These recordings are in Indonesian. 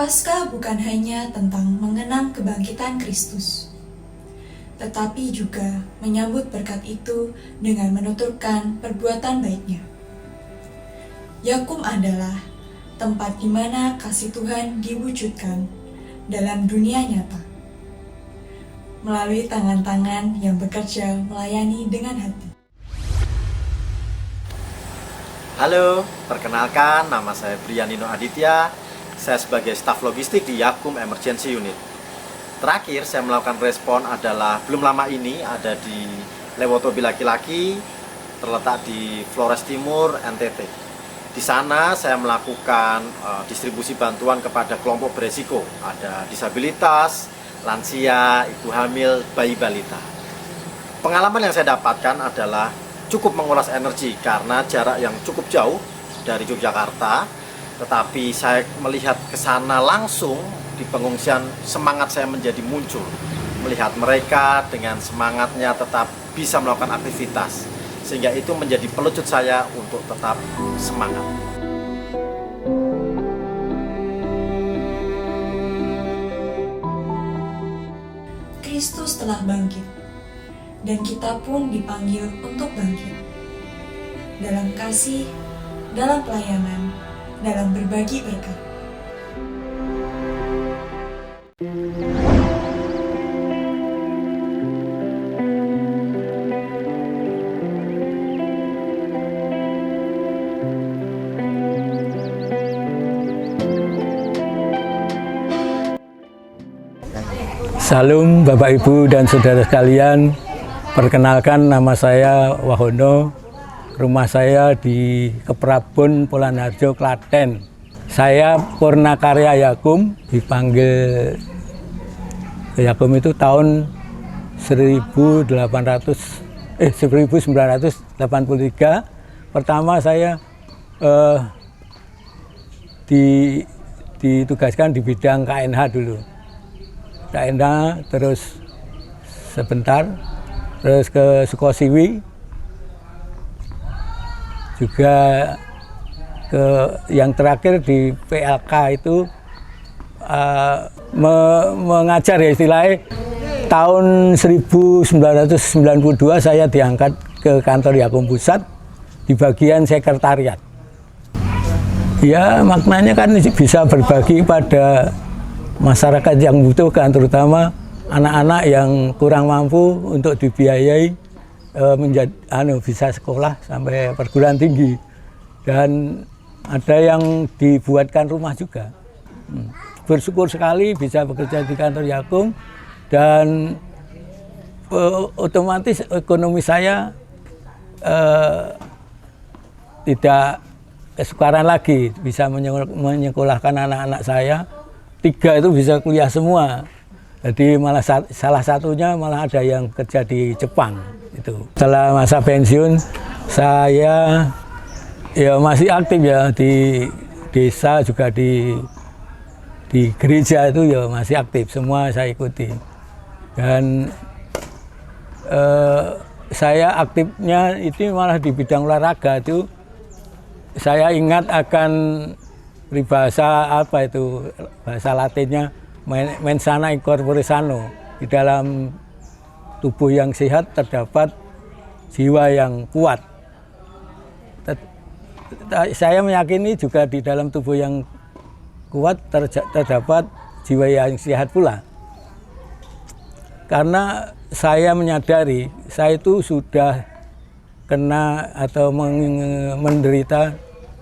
Paskah bukan hanya tentang mengenang kebangkitan Kristus, tetapi juga menyambut berkat itu dengan menuturkan perbuatan baiknya. Yakum adalah tempat di mana kasih Tuhan diwujudkan dalam dunia nyata, melalui tangan-tangan yang bekerja melayani dengan hati. Halo, perkenalkan nama saya Brianino Aditya. Saya sebagai staf logistik di Yakum Emergency Unit. Terakhir saya melakukan respon adalah belum lama ini ada di Lewotobi Laki-Laki, terletak di Flores Timur, NTT. Di sana saya melakukan distribusi bantuan kepada kelompok beresiko, ada disabilitas, lansia, ibu hamil, bayi balita. Pengalaman yang saya dapatkan adalah cukup menguras energi karena jarak yang cukup jauh dari Yogyakarta, tetapi saya melihat ke sana langsung di pengungsian, semangat saya menjadi muncul. Melihat mereka dengan semangatnya tetap bisa melakukan aktivitas, sehingga itu menjadi pelecut saya untuk tetap semangat. Kristus telah bangkit, dan kita pun dipanggil untuk bangkit. Dalam kasih, dalam pelayanan, dalam berbagi berkat. Salam Bapak Ibu dan saudara sekalian, perkenalkan nama saya Wahono. Rumah saya di Keprabon, Polanharjo, Klaten. Saya Purnakarya Yakum, dipanggil Yakum itu tahun 1983. Pertama saya ditugaskan di bidang KNH dulu. KNH terus sebentar, terus ke Sukosiwi. Juga yang terakhir di PLK itu mengajar ya istilahnya. Tahun 1992 saya diangkat ke kantor Yakum Pusat di bagian sekretariat. Ya maknanya kan bisa berbagi pada masyarakat yang membutuhkan, terutama anak-anak yang kurang mampu untuk dibiayai bisa sekolah sampai perguruan tinggi, dan ada yang dibuatkan rumah juga. Bersyukur sekali bisa bekerja di kantor Yakum, dan otomatis ekonomi saya tidak kesukaran lagi, bisa menyekolahkan anak-anak saya. 3 itu bisa kuliah semua. Jadi malah salah satunya malah ada yang kerja di Jepang itu. Setelah masa pensiun saya ya masih aktif ya di desa, juga di gereja itu ya masih aktif, semua saya ikuti. Dan saya aktifnya itu malah di bidang olahraga itu. Saya ingat akan peribahasa apa itu, bahasa Latinnya mens sana in corpore sano. Di dalam tubuh yang sehat terdapat jiwa yang kuat. Saya meyakini juga di dalam tubuh yang kuat terdapat jiwa yang sehat pula. Karena saya menyadari saya itu sudah kena atau menderita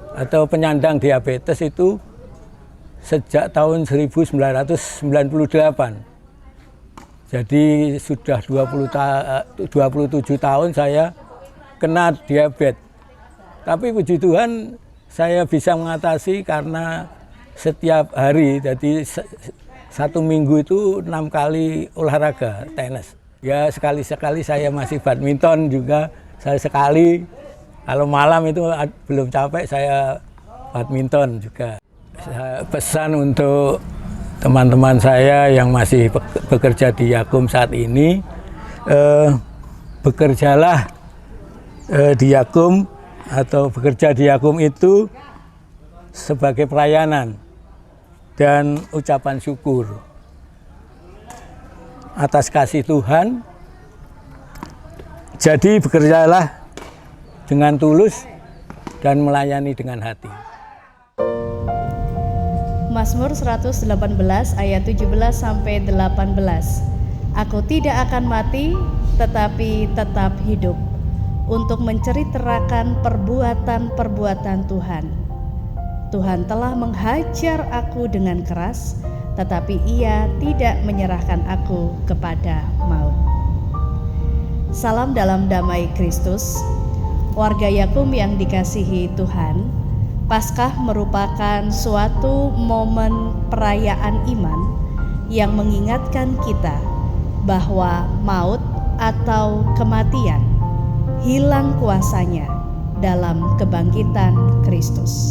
atau penyandang diabetes itu sejak tahun 1998. Jadi sudah 27 tahun saya kena diabetes. Tapi puji Tuhan saya bisa mengatasi karena setiap hari, jadi 1 minggu itu 6 kali olahraga tenis. Ya sekali-sekali saya masih badminton juga, saya sekali. Kalau malam itu belum capek saya badminton juga. Saya pesan untuk teman-teman saya yang masih bekerja di Yakum saat ini, bekerjalah di Yakum atau bekerja di Yakum itu sebagai pelayanan. dan ucapan syukur atas kasih Tuhan. Jadi bekerjalah dengan tulus dan melayani dengan hati. Mazmur 118 ayat 17 sampai 18. Aku tidak akan mati, tetapi tetap hidup untuk menceritakan perbuatan-perbuatan Tuhan. Tuhan telah menghajar aku dengan keras, tetapi Ia tidak menyerahkan aku kepada maut. Salam dalam damai Kristus. Warga Yakum yang dikasihi Tuhan, Paskah merupakan suatu momen perayaan iman yang mengingatkan kita bahwa maut atau kematian hilang kuasanya dalam kebangkitan Kristus.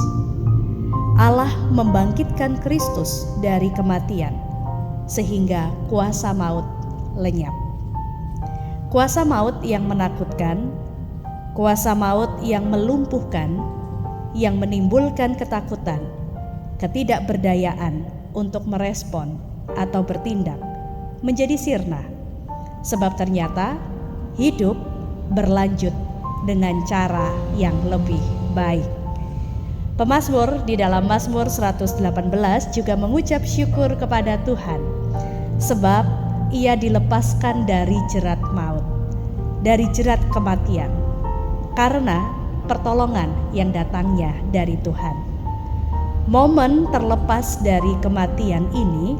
Allah membangkitkan Kristus dari kematian sehingga kuasa maut lenyap. Kuasa maut yang menakutkan, kuasa maut yang melumpuhkan, yang menimbulkan ketakutan, ketidakberdayaan untuk merespon atau bertindak, menjadi sirna. Sebab ternyata hidup berlanjut dengan cara yang lebih baik. Pemazmur di dalam Mazmur 118 juga mengucap syukur kepada Tuhan, sebab Ia dilepaskan dari jerat maut, dari jerat kematian, karena pertolongan yang datangnya dari Tuhan. Momen terlepas dari kematian ini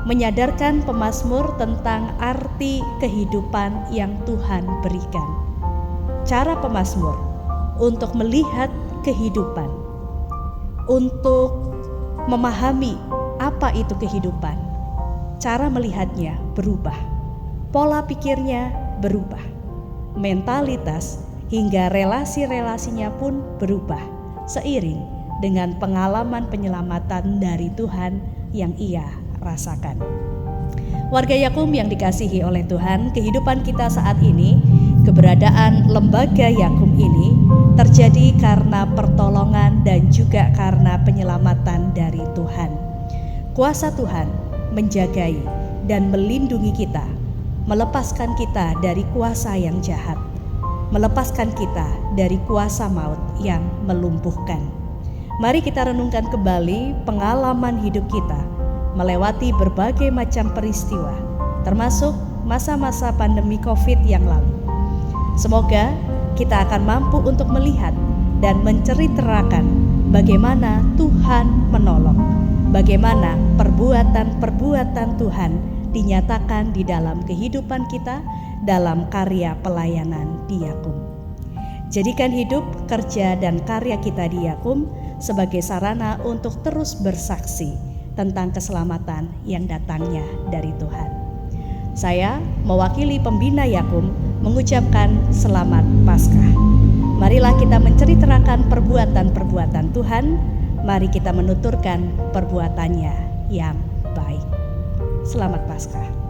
menyadarkan pemazmur tentang arti kehidupan yang Tuhan berikan. Cara pemazmur untuk melihat kehidupan, untuk memahami apa itu kehidupan, cara melihatnya berubah, pola pikirnya berubah, mentalitas hingga relasi-relasinya pun berubah seiring dengan pengalaman penyelamatan dari Tuhan yang ia rasakan. Warga Yakum yang dikasihi oleh Tuhan, kehidupan kita saat ini, keberadaan lembaga Yakum ini terjadi karena pertolongan dan juga karena penyelamatan dari Tuhan. Kuasa Tuhan menjagai dan melindungi kita, melepaskan kita dari kuasa yang jahat, melepaskan kita dari kuasa maut yang melumpuhkan. Mari kita renungkan kembali pengalaman hidup kita melewati berbagai macam peristiwa, termasuk masa-masa pandemi COVID yang lalu. Semoga kita akan mampu untuk melihat dan menceritakan bagaimana Tuhan menolong, bagaimana perbuatan-perbuatan Tuhan dinyatakan di dalam kehidupan kita, dalam karya pelayanan di Yakum. Jadikan hidup, kerja, dan karya kita di Yakum sebagai sarana untuk terus bersaksi tentang keselamatan yang datangnya dari Tuhan. Saya mewakili pembina Yakum mengucapkan selamat Paskah. Marilah kita menceritakan perbuatan-perbuatan Tuhan, mari kita menuturkan perbuatannya yang baik. Selamat Paskah.